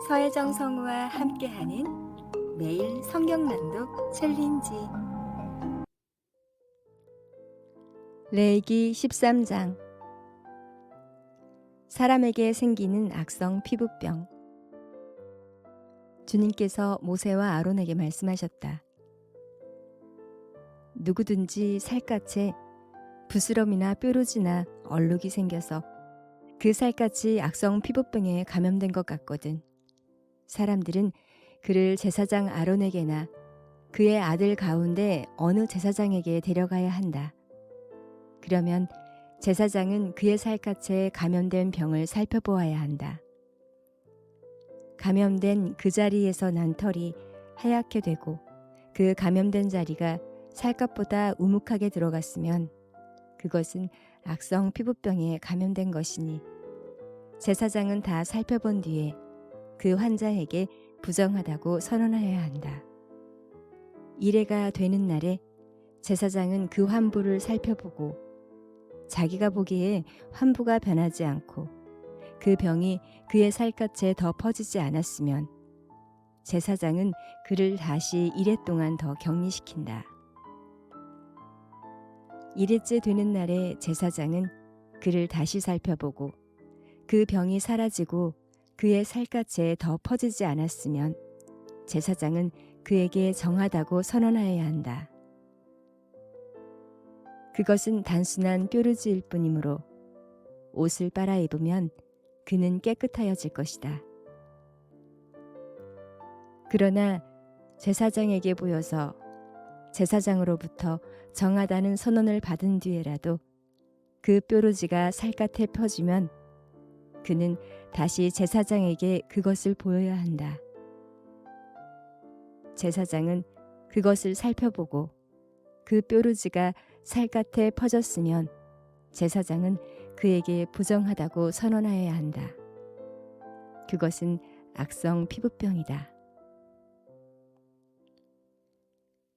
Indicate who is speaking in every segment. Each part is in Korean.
Speaker 1: 서혜정 성우와 함께하는 매일 성경 낭독 챌린지. 레위기 13장. 사람에게 생기는 악성 피부병. 주님께서 모세와 아론에게 말씀하셨다. 누구든지 살갗에 부스럼이나 뾰루지나 얼룩이 생겨서 그 살갗이 악성 피부병에 감염된 것 같거든. 사람들은 그를 제사장 아론에게나 그의 아들 가운데 어느 제사장에게 데려가야 한다. 그러면 제사장은 그의 살갗에 감염된 병을 살펴보아야 한다. 감염된 그 자리에서 난 털이 하얗게 되고 그 감염된 자리가 살갗보다 우묵하게 들어갔으면 그것은 악성 피부병에 감염된 것이니 제사장은 다 살펴본 뒤에 그 환자에게 부정하다고 선언하여야 한다. 이래가 되는 날에 제사장은 그 환부를 살펴보고 자기가 보기에 환부가 변하지 않고 그 병이 그의 살갗에 더 퍼지지 않았으면 제사장은 그를 다시 이래 동안 더 격리시킨다. 이래째 되는 날에 제사장은 그를 다시 살펴보고 그 병이 사라지고 그의 살갗에 더 퍼지지 않았으면 제사장은 그에게 정하다고 선언하여야 한다. 그것은 단순한 뾰루지일 뿐이므로 옷을 빨아 입으면 그는 깨끗하여질 것이다. 그러나 제사장에게 보여서 제사장으로부터 정하다는 선언을 받은 뒤에라도 그 뾰루지가 살갗에 퍼지면 그는 다시 제사장에게 그것을 보여야 한다. 제사장은 그것을 살펴보고 그 뾰루지가 살갗에 퍼졌으면 제사장은 그에게 부정하다고 선언하여야 한다. 그것은 악성 피부병이다.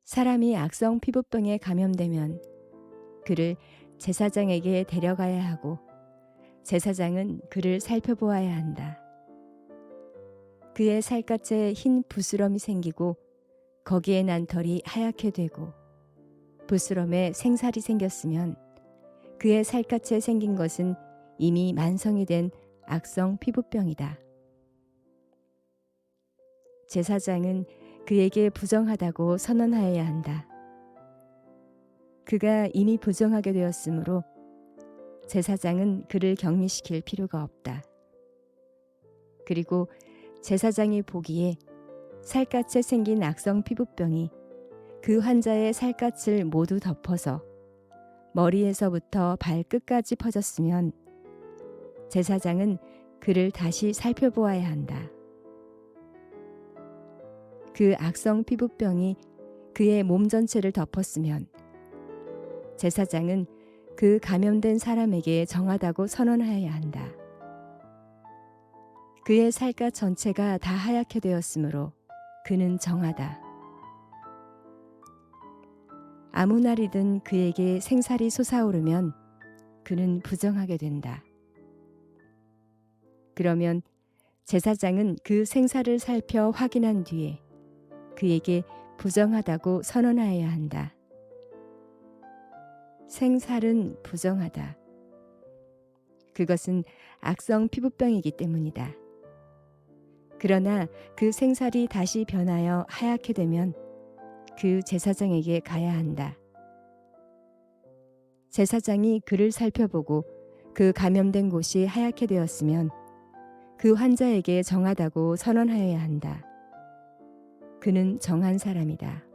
Speaker 1: 사람이 악성 피부병에 감염되면 그를 제사장에게 데려가야 하고 제사장은 그를 살펴보아야 한다. 그의 살갗에 흰 부스럼이 생기고 거기에 난 털이 하얗게 되고 부스럼에 생살이 생겼으면 그의 살갗에 생긴 것은 이미 만성이 된 악성 피부병이다. 제사장은 그에게 부정하다고 선언하여야 한다. 그가 이미 부정하게 되었으므로 제사장은 그를 격리시킬 필요가 없다. 그리고 제사장이 보기에 살갗에 생긴 악성 피부병이 그 환자의 살갗을 모두 덮어서 머리에서부터 발끝까지 퍼졌으면 제사장은 그를 다시 살펴보아야 한다. 그 악성 피부병이 그의 몸 전체를 덮었으면 제사장은 그 감염된 사람에게 정하다고 선언하여야 한다. 그의 살갗 전체가 다 하얗게 되었으므로 그는 정하다. 아무 날이든 그에게 생살이 솟아오르면 그는 부정하게 된다. 그러면 제사장은 그 생살을 살펴 확인한 뒤에 그에게 부정하다고 선언하여야 한다. 생살은 부정하다. 그것은 악성 피부병이기 때문이다. 그러나 그 생살이 다시 변하여 하얗게 되면 그 제사장에게 가야 한다. 제사장이 그를 살펴보고 그 감염된 곳이 하얗게 되었으면 그 환자에게 정하다고 선언하여야 한다. 그는 정한 사람이다.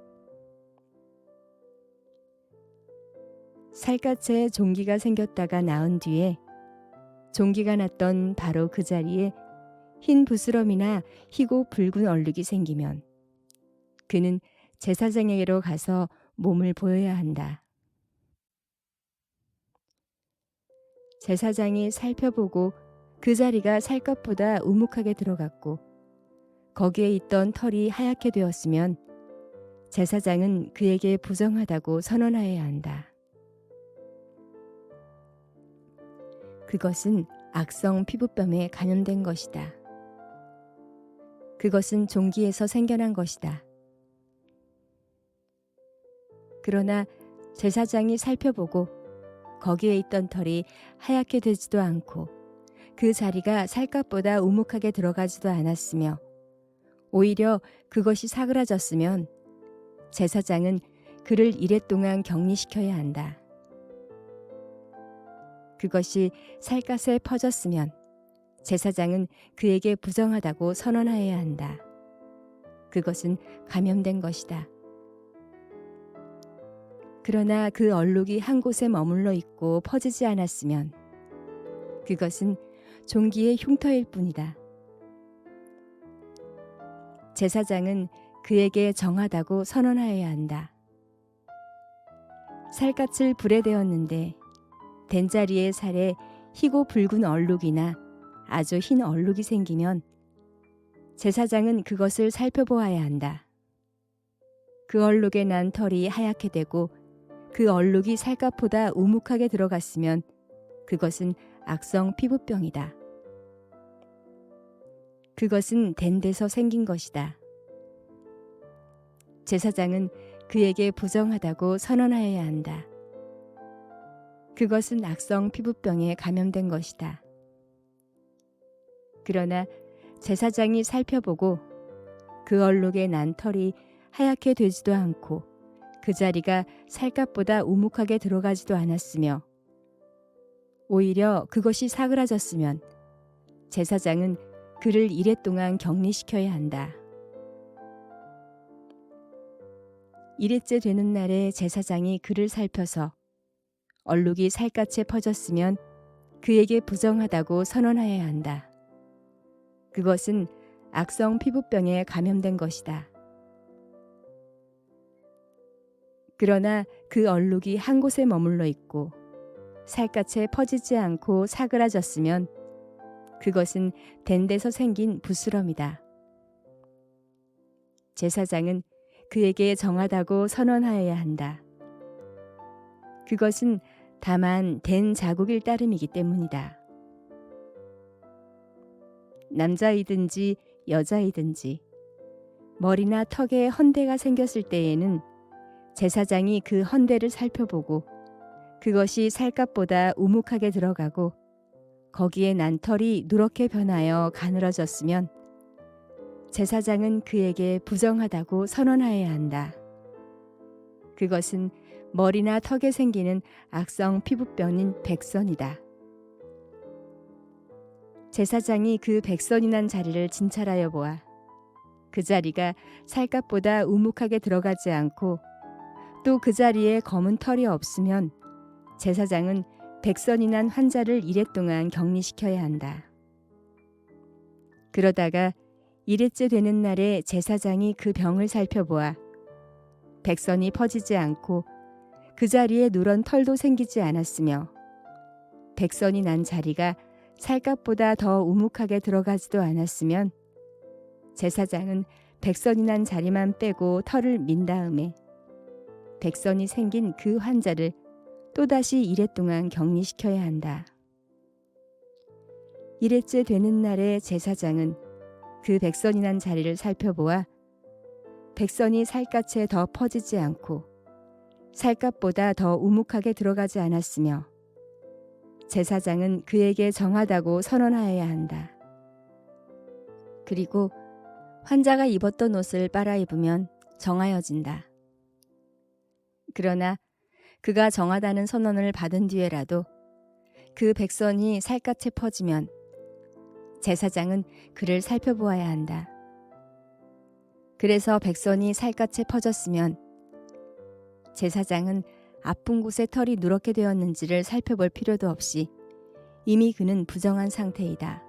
Speaker 1: 살갗에 종기가 생겼다가 나은 뒤에 종기가 났던 바로 그 자리에 흰 부스럼이나 희고 붉은 얼룩이 생기면 그는 제사장에게로 가서 몸을 보여야 한다. 제사장이 살펴보고 그 자리가 살갗보다 우묵하게 들어갔고 거기에 있던 털이 하얗게 되었으면 제사장은 그에게 부정하다고 선언하여야 한다. 그것은 악성 피부병에 감염된 것이다. 그것은 종기에서 생겨난 것이다. 그러나 제사장이 살펴보고 거기에 있던 털이 하얗게 되지도 않고 그 자리가 살갗보다 우묵하게 들어가지도 않았으며 오히려 그것이 사그라졌으면 제사장은 그를 이랫동안 격리시켜야 한다. 그것이 살갗에 퍼졌으면 제사장은 그에게 부정하다고 선언하여야 한다. 그것은 감염된 것이다. 그러나 그 얼룩이 한 곳에 머물러 있고 퍼지지 않았으면 그것은 종기의 흉터일 뿐이다. 제사장은 그에게 정하다고 선언하여야 한다. 살갗을 불에 대었는데 된자리의 살에 희고 붉은 얼룩이나 아주 흰 얼룩이 생기면 제사장은 그것을 살펴보아야 한다. 그 얼룩에 난 털이 하얗게 되고 그 얼룩이 살갗보다 우묵하게 들어갔으면 그것은 악성 피부병이다. 그것은 된 데서 생긴 것이다. 제사장은 그에게 부정하다고 선언하여야 한다. 그것은 악성 피부병에 감염된 것이다. 그러나 제사장이 살펴보고 그 얼룩에 난 털이 하얗게 되지도 않고 그 자리가 살갗보다 우묵하게 들어가지도 않았으며 오히려 그것이 사그라졌으면 제사장은 그를 이랫동안 격리시켜야 한다. 이렛째 되는 날에 제사장이 그를 살펴서 얼룩이 살갗에 퍼졌으면 그에게 부정하다고 선언하여야 한다. 그것은 악성 피부병에 감염된 것이다. 그러나 그 얼룩이 한 곳에 머물러 있고 살갗에 퍼지지 않고 사그라졌으면 그것은 된 데서 생긴 부스럼이다. 제사장은 그에게 정하다고 선언하여야 한다. 그것은 다만 된 자국일 따름이기 때문이다. 남자이든지 여자이든지 머리나 턱에 헌대가 생겼을 때에는 제사장이 그 헌대를 살펴보고 그것이 살갗보다 우묵하게 들어가고 거기에 난 털이 누렇게 변하여 가늘어졌으면 제사장은 그에게 부정하다고 선언하여야 한다. 그것은 머리나 턱에 생기는 악성 피부병인 백선이다. 제사장이 그 백선이 난 자리를 진찰하여 보아 그 자리가 살갗보다 우묵하게 들어가지 않고 또 그 자리에 검은 털이 없으면 제사장은 백선이 난 환자를 이랫동안 격리시켜야 한다. 그러다가 이렛째 되는 날에 제사장이 그 병을 살펴보아 백선이 퍼지지 않고 그 자리에 누런 털도 생기지 않았으며 백선이 난 자리가 살갗보다 더 우묵하게 들어가지도 않았으면 제사장은 백선이 난 자리만 빼고 털을 민 다음에 백선이 생긴 그 환자를 또다시 이랫동안 격리시켜야 한다. 이렛째 되는 날에 제사장은 그 백선이 난 자리를 살펴보아 백선이 살갗에 더 퍼지지 않고 살갗보다 더 우묵하게 들어가지 않았으며 제사장은 그에게 정하다고 선언하여야 한다. 그리고 환자가 입었던 옷을 빨아 입으면 정하여진다. 그러나 그가 정하다는 선언을 받은 뒤에라도 그 백선이 살갗에 퍼지면 제사장은 그를 살펴보아야 한다. 그래서 백선이 살갗에 퍼졌으면 제사장은 아픈 곳에 털이 누렇게 되었는지를 살펴볼 필요도 없이 이미 그는 부정한 상태이다.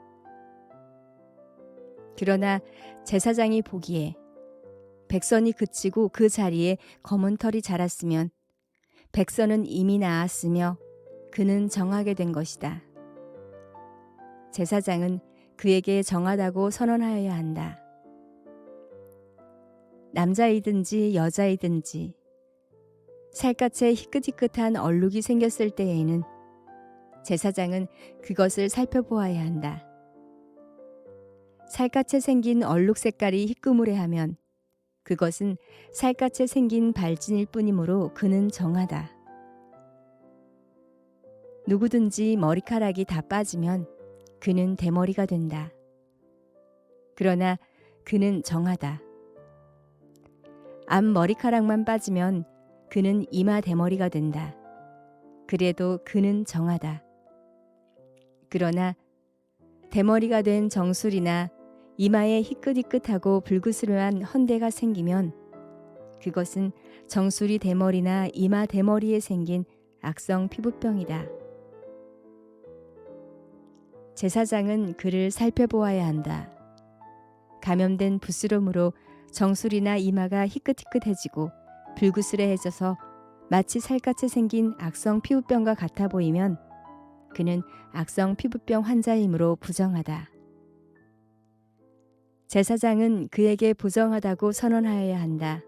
Speaker 1: 그러나 제사장이 보기에 백선이 그치고 그 자리에 검은 털이 자랐으면 백선은 이미 나았으며 그는 정하게 된 것이다. 제사장은 그에게 정하다고 선언하여야 한다. 남자이든지 여자이든지 살갗에 희끗희끗한 얼룩이 생겼을 때에는 제사장은 그것을 살펴보아야 한다. 살갗에 생긴 얼룩 색깔이 희끄무레하면 그것은 살갗에 생긴 발진일 뿐이므로 그는 정하다. 누구든지 머리카락이 다 빠지면 그는 대머리가 된다. 그러나 그는 정하다. 앞머리카락만 빠지면 그는 이마 대머리가 된다. 그래도 그는 정하다. 그러나 대머리가 된 정술이나 이마에 희끗희끗하고 불그스름한 헌대가 생기면 그것은 정수리 대머리나 이마 대머리에 생긴 악성 피부병이다. 제사장은 그를 살펴보아야 한다. 감염된 부스럼으로 정수리나 이마가 희끗희끗해지고 불그스레해져서 마치 살갗에 생긴 악성 피부병과 같아 보이면 그는 악성 피부병 환자이므로 부정하다. 제사장은 그에게 부정하다고 선언하여야 한다.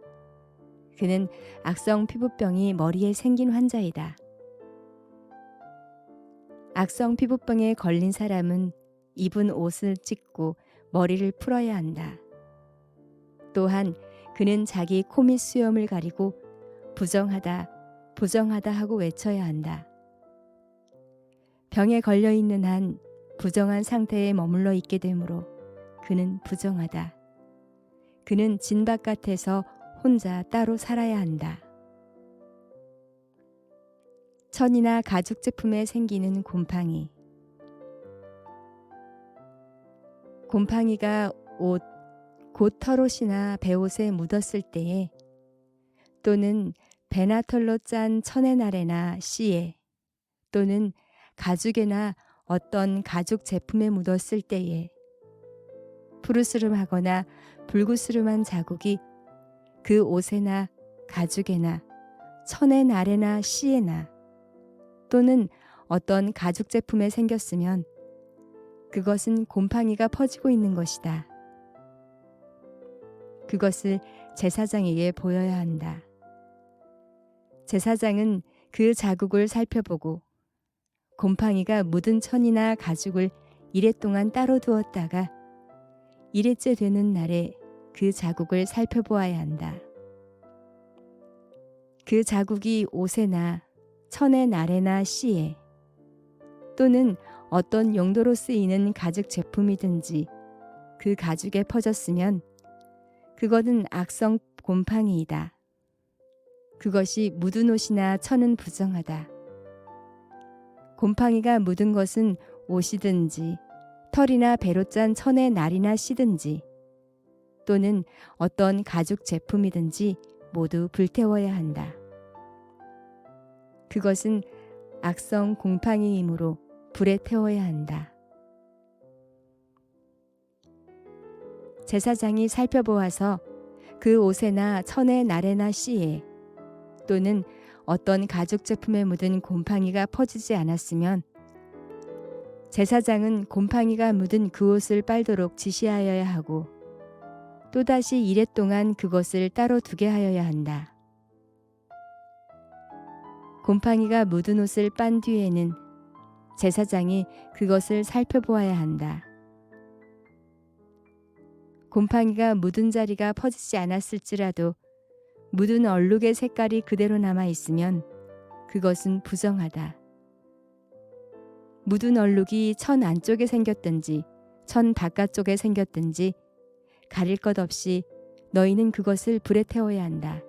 Speaker 1: 그는 악성 피부병이 머리에 생긴 환자이다. 악성 피부병에 걸린 사람은 입은 옷을 찢고 머리를 풀어야 한다. 또한 그는 자기 코 밑 수염을 가리고 부정하다, 부정하다 하고 외쳐야 한다. 병에 걸려 있는 한 부정한 상태에 머물러 있게 되므로 그는 부정하다. 그는 진 바깥에서 혼자 따로 살아야 한다. 천이나 가죽 제품에 생기는 곰팡이. 곰팡이가 옷, 곧 털옷이나 베옷에 묻었을 때에 또는 배나 털로 짠 천의 나래나 씨에 또는 가죽에나 어떤 가죽 제품에 묻었을 때에 푸르스름하거나 불구스름한 자국이 그 옷에나 가죽에나 천의 나래나 씨에나 또는 어떤 가죽 제품에 생겼으면 그것은 곰팡이가 퍼지고 있는 것이다. 그것을 제사장에게 보여야 한다. 제사장은 그 자국을 살펴보고 곰팡이가 묻은 천이나 가죽을 이래 동안 따로 두었다가 이래째 되는 날에 그 자국을 살펴보아야 한다. 그 자국이 옷에나 천의 나래나 씨에 또는 어떤 용도로 쓰이는 가죽 제품이든지 그 가죽에 퍼졌으면 그것은 악성 곰팡이이다. 그것이 묻은 옷이나 천은 부정하다. 곰팡이가 묻은 것은 옷이든지 털이나 배로 짠 천의 날이나 씨든지 또는 어떤 가죽 제품이든지 모두 불태워야 한다. 그것은 악성 곰팡이이므로 불에 태워야 한다. 제사장이 살펴보아서 그 옷에나 천의 나래나 씨에 또는 어떤 가죽 제품에 묻은 곰팡이가 퍼지지 않았으면 제사장은 곰팡이가 묻은 그 옷을 빨도록 지시하여야 하고 또다시 이래 동안 그것을 따로 두게 하여야 한다. 곰팡이가 묻은 옷을 빤 뒤에는 제사장이 그것을 살펴보아야 한다. 곰팡이가 묻은 자리가 퍼지지 않았을지라도 묻은 얼룩의 색깔이 그대로 남아 있으면 그것은 부정하다. 묻은 얼룩이 천 안쪽에 생겼든지 천 바깥쪽에 생겼든지 가릴 것 없이 너희는 그것을 불에 태워야 한다.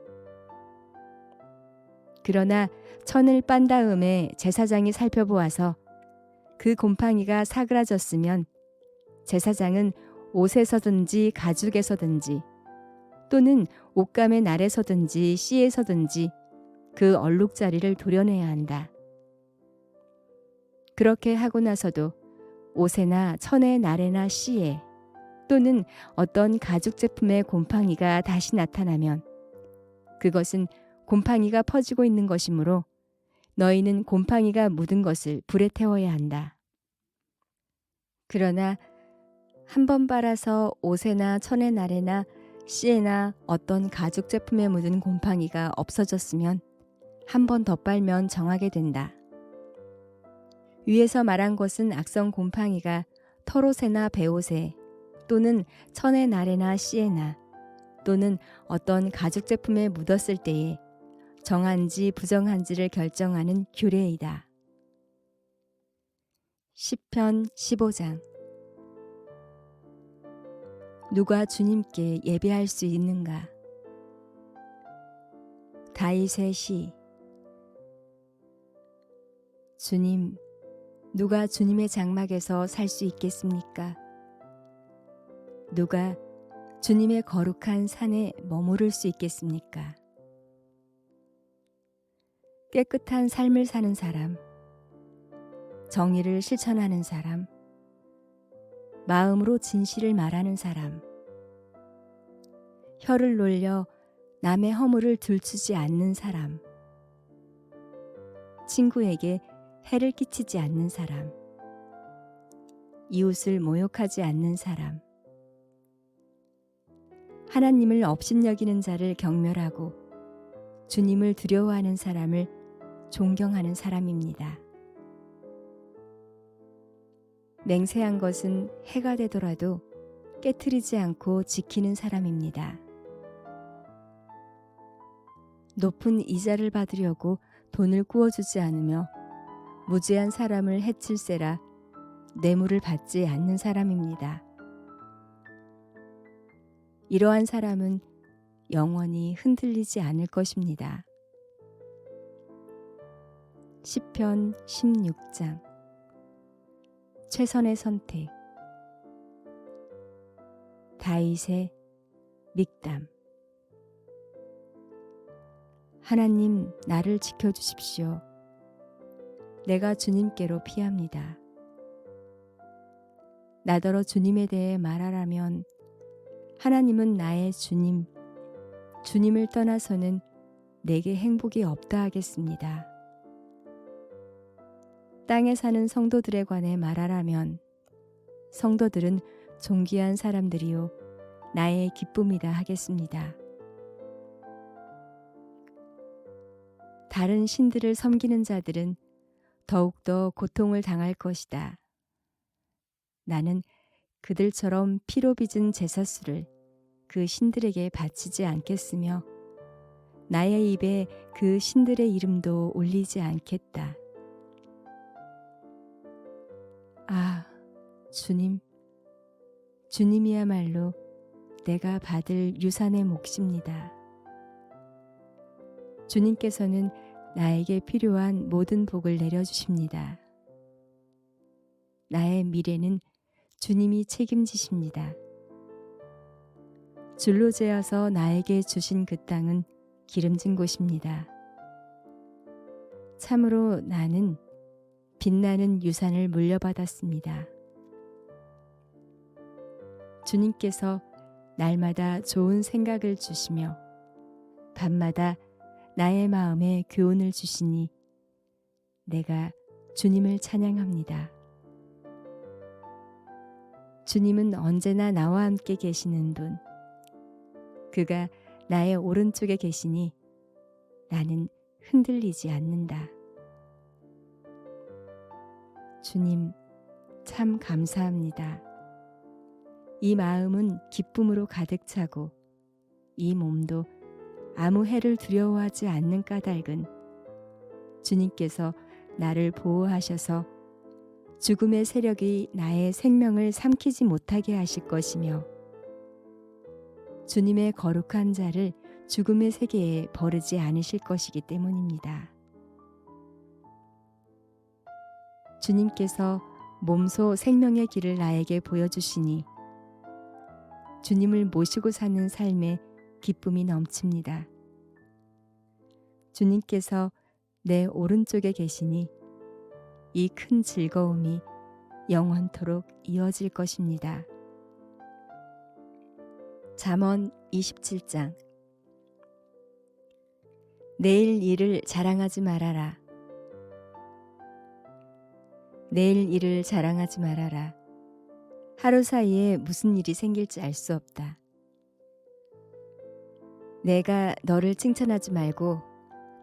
Speaker 1: 그러나 천을 빤 다음에 제사장이 살펴보아서 그 곰팡이가 사그라졌으면 제사장은 옷에서든지 가죽에서든지 또는 옷감의 날에서든지 씨에서든지 그 얼룩자리를 도려내야 한다. 그렇게 하고 나서도 옷에나 천의 날에나 씨에 또는 어떤 가죽 제품의 곰팡이가 다시 나타나면 그것은 곰팡이가 퍼지고 있는 것이므로 너희는 곰팡이가 묻은 것을 불에 태워야 한다. 그러나 한 번 빨아서 옷에나 천의 날에나 씨에나 어떤 가죽 제품에 묻은 곰팡이가 없어졌으면 한 번 더 빨면 정하게 된다. 위에서 말한 것은 악성 곰팡이가 털옷에나 배옷에 또는 천의 나래나 시에나 또는 어떤 가죽 제품에 묻었을 때에 정한지 부정한지를 결정하는 규례이다. 시편 15장. 누가 주님께 예배할 수 있는가? 다윗의 시. 주님, 누가 주님의 장막에서 살 수 있겠습니까? 누가 주님의 거룩한 산에 머무를 수 있겠습니까? 깨끗한 삶을 사는 사람, 정의를 실천하는 사람, 마음으로 진실을 말하는 사람, 혀를 놀려 남의 허물을 들추지 않는 사람, 친구에게 해를 끼치지 않는 사람, 이웃을 모욕하지 않는 사람, 하나님을 업신여기는 자를 경멸하고 주님을 두려워하는 사람을 존경하는 사람입니다. 맹세한 것은 해가 되더라도 깨트리지 않고 지키는 사람입니다. 높은 이자를 받으려고 돈을 구워주지 않으며 무지한 사람을 해칠세라 뇌물을 받지 않는 사람입니다. 이러한 사람은 영원히 흔들리지 않을 것입니다. 시편 16장. 최선의 선택. 다윗의 믹담. 하나님, 나를 지켜주십시오. 내가 주님께로 피합니다. 나더러 주님에 대해 말하라면 하나님은 나의 주님, 주님을 떠나서는 내게 행복이 없다 하겠습니다. 땅에 사는 성도들에 관해 말하라면 성도들은 존귀한 사람들이요 나의 기쁨이다 하겠습니다. 다른 신들을 섬기는 자들은 더욱더 고통을 당할 것이다. 나는 그들처럼 피로 빚은 제사수를 그 신들에게 바치지 않겠으며 나의 입에 그 신들의 이름도 올리지 않겠다. 아, 주님, 주님이야말로 내가 받을 유산의 몫입니다. 주님께서는 나에게 필요한 모든 복을 내려주십니다. 나의 미래는 주님이 책임지십니다. 줄로 재어서 나에게 주신 그 땅은 기름진 곳입니다. 참으로 나는 빛나는 유산을 물려받았습니다. 주님께서 날마다 좋은 생각을 주시며 밤마다 나의 마음에 교훈을 주시니 내가 주님을 찬양합니다. 주님은 언제나 나와 함께 계시는 분, 그가 나의 오른쪽에 계시니 나는 흔들리지 않는다. 주님, 참 감사합니다. 이 마음은 기쁨으로 가득 차고 이 몸도 아무 해를 두려워하지 않는 까닭은 주님께서 나를 보호하셔서 죽음의 세력이 나의 생명을 삼키지 못하게 하실 것이며 주님의 거룩한 자를 죽음의 세계에 버리지 않으실 것이기 때문입니다. 주님께서 몸소 생명의 길을 나에게 보여주시니 주님을 모시고 사는 삶에 기쁨이 넘칩니다. 주님께서 내 오른쪽에 계시니 이 큰 즐거움이 영원토록 이어질 것입니다. 잠언 27장. 내일 일을 자랑하지 말아라. 내일 일을 자랑하지 말아라. 하루 사이에 무슨 일이 생길지 알 수 없다. 내가 너를 칭찬하지 말고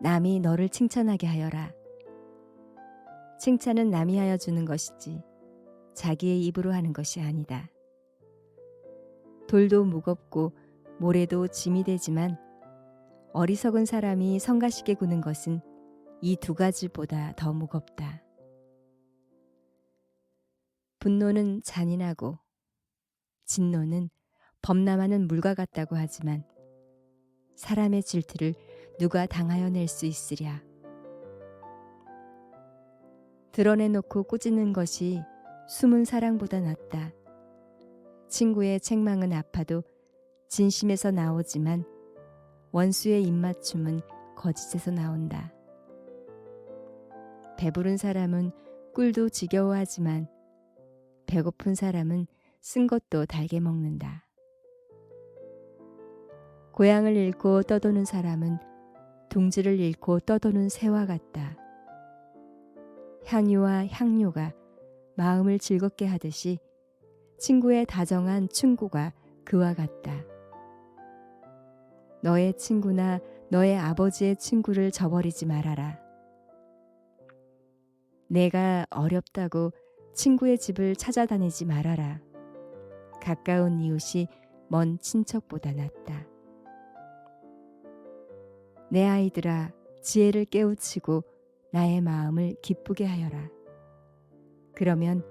Speaker 1: 남이 너를 칭찬하게 하여라. 칭찬은 남이 하여 주는 것이지 자기의 입으로 하는 것이 아니다. 돌도 무겁고 모래도 짐이 되지만 어리석은 사람이 성가시게 구는 것은 이 두 가지보다 더 무겁다. 분노는 잔인하고 진노는 범람하는 물과 같다고 하지만 사람의 질투를 누가 당하여 낼 수 있으랴. 드러내놓고 꾸짖는 것이 숨은 사랑보다 낫다. 친구의 책망은 아파도 진심에서 나오지만 원수의 입맞춤은 거짓에서 나온다. 배부른 사람은 꿀도 지겨워하지만 배고픈 사람은 쓴 것도 달게 먹는다. 고향을 잃고 떠도는 사람은 둥지를 잃고 떠도는 새와 같다. 향유와 향료가 마음을 즐겁게 하듯이 친구의 다정한 충고가 그와 같다. 너의 친구나 너의 아버지의 친구를 저버리지 말아라. 내가 어렵다고 친구의 집을 찾아다니지 말아라. 가까운 이웃이 먼 친척보다 낫다. 내 아이들아, 지혜를 깨우치고 나의 마음을 기쁘게 하여라. 그러면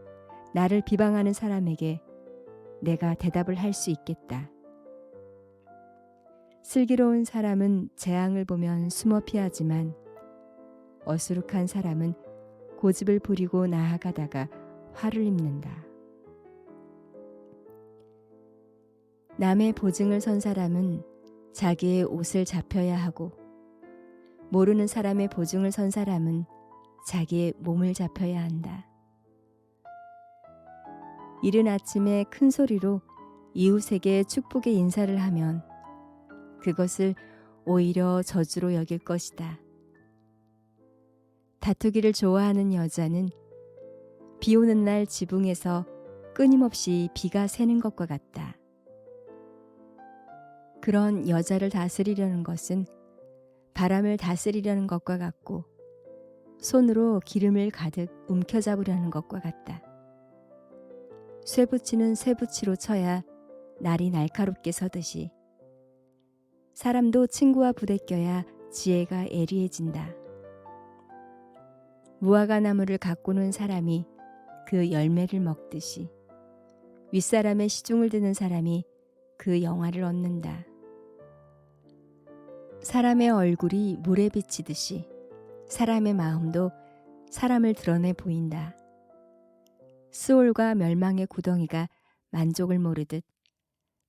Speaker 1: 나를 비방하는 사람에게 내가 대답을 할 수 있겠다. 슬기로운 사람은 재앙을 보면 숨어 피하지만 어수룩한 사람은 고집을 부리고 나아가다가 화를 입는다. 남의 보증을 선 사람은 자기의 옷을 잡혀야 하고 모르는 사람의 보증을 선 사람은 자기의 몸을 잡혀야 한다. 이른 아침에 큰 소리로 이웃에게 축복의 인사를 하면 그것을 오히려 저주로 여길 것이다. 다투기를 좋아하는 여자는 비 오는 날 지붕에서 끊임없이 비가 새는 것과 같다. 그런 여자를 다스리려는 것은 바람을 다스리려는 것과 같고 손으로 기름을 가득 움켜잡으려는 것과 같다. 쇠붙이는 쇠붙이로 쳐야 날이 날카롭게 서듯이 사람도 친구와 부대껴야 지혜가 예리해진다. 무화과 나무를 가꾸는 사람이 그 열매를 먹듯이 윗사람의 시중을 드는 사람이 그 영화를 얻는다. 사람의 얼굴이 물에 비치듯이 사람의 마음도 사람을 드러내 보인다. 스올과 멸망의 구덩이가 만족을 모르듯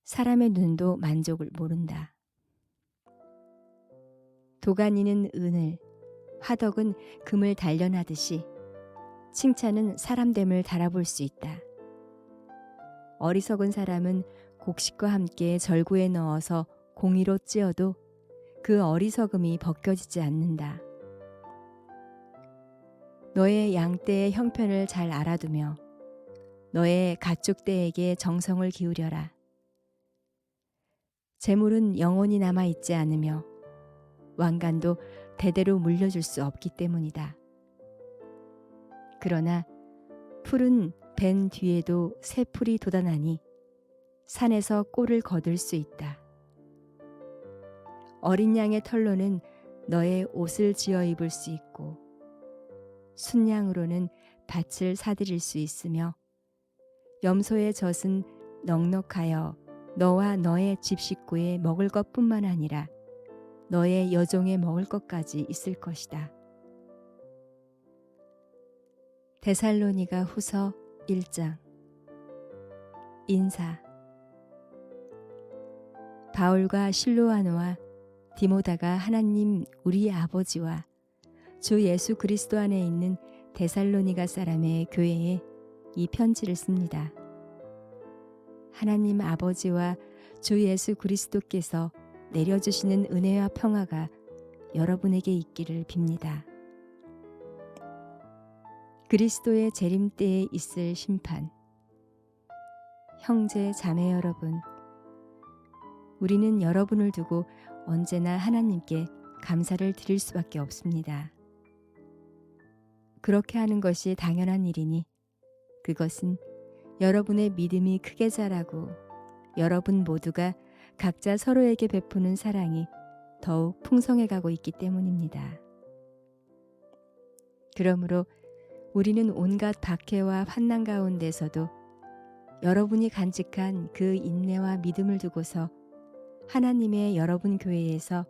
Speaker 1: 사람의 눈도 만족을 모른다. 도가니는 은을, 화덕은 금을 단련하듯이 칭찬은 사람됨을 달아볼 수 있다. 어리석은 사람은 곡식과 함께 절구에 넣어서 공이로 찧어도 그 어리석음이 벗겨지지 않는다. 너의 양떼의 형편을 잘 알아두며 너의 가축떼에게 정성을 기울여라. 재물은 영원히 남아있지 않으며 왕관도 대대로 물려줄 수 없기 때문이다. 그러나 풀은 벤 뒤에도 새 풀이 돋아나니 산에서 꼴을 거둘 수 있다. 어린 양의 털로는 너의 옷을 지어 입을 수 있고 순양으로는 밭을 사들일 수 있으며 염소의 젖은 넉넉하여 너와 너의 집 식구에 먹을 것뿐만 아니라 너의 여종에 먹을 것까지 있을 것이다. 데살로니가 후서 1장. 인사. 바울과 실로아노와 디모다가 하나님 우리 아버지와 주 예수 그리스도 안에 있는 데살로니가 사람의 교회에 이 편지를 씁니다. 하나님 아버지와 주 예수 그리스도께서 내려주시는 은혜와 평화가 여러분에게 있기를 빕니다. 그리스도의 재림 때에 있을 심판. 형제 자매 여러분, 우리는 여러분을 두고 언제나 하나님께 감사를 드릴 수밖에 없습니다. 그렇게 하는 것이 당연한 일이니 그것은 여러분의 믿음이 크게 자라고 여러분 모두가 각자 서로에게 베푸는 사랑이 더욱 풍성해 가고 있기 때문입니다. 그러므로 우리는 온갖 박해와 환난 가운데서도 여러분이 간직한 그 인내와 믿음을 두고서 하나님의 여러분 교회에서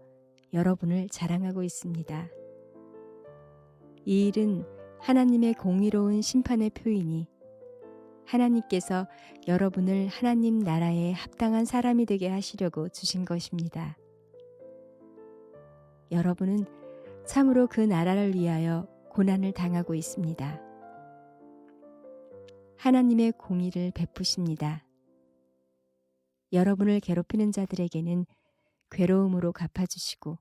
Speaker 1: 여러분을 자랑하고 있습니다. 이 일은 하나님의 공의로운 심판의 표이니 하나님께서 여러분을 하나님 나라에 합당한 사람이 되게 하시려고 주신 것입니다. 여러분은 참으로 그 나라를 위하여 고난을 당하고 있습니다. 하나님의 공의를 베푸십니다. 여러분을 괴롭히는 자들에게는 괴로움으로 갚아주시고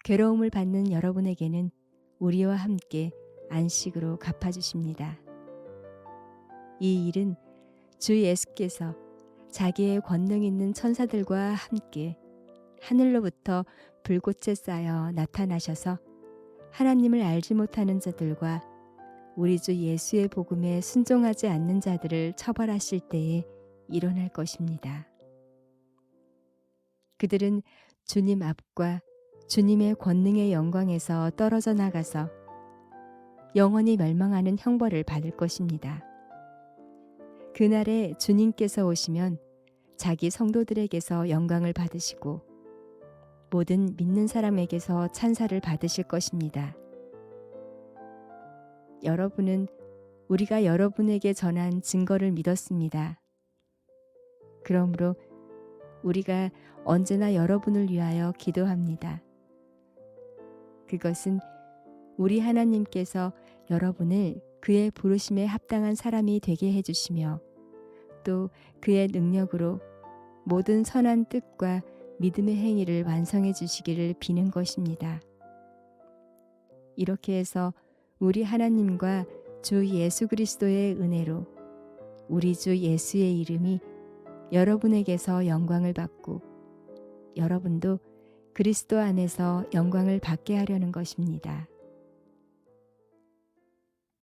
Speaker 1: 괴로움을 받는 여러분에게는 우리와 함께 안식으로 갚아주십니다. 이 일은 주 예수께서 자기의 권능 있는 천사들과 함께 하늘로부터 불꽃에 쌓여 나타나셔서 하나님을 알지 못하는 자들과 우리 주 예수의 복음에 순종하지 않는 자들을 처벌하실 때에 일어날 것입니다. 그들은 주님 앞과 주님의 권능의 영광에서 떨어져 나가서 영원히 멸망하는 형벌을 받을 것입니다. 그날에 주님께서 오시면 자기 성도들에게서 영광을 받으시고 모든 믿는 사람에게서 찬사를 받으실 것입니다. 여러분은 우리가 여러분에게 전한 증거를 믿었습니다. 그러므로 우리가 언제나 여러분을 위하여 기도합니다. 그것은 우리 하나님께서 여러분을 그의 부르심에 합당한 사람이 되게 해주시며 또 그의 능력으로 모든 선한 뜻과 믿음의 행위를 완성해 주시기를 비는 것입니다. 이렇게 해서 우리 하나님과 주 예수 그리스도의 은혜로 우리 주 예수의 이름이 여러분에게서 영광을 받고 여러분도 그리스도 안에서 영광을 받게 하려는 것입니다.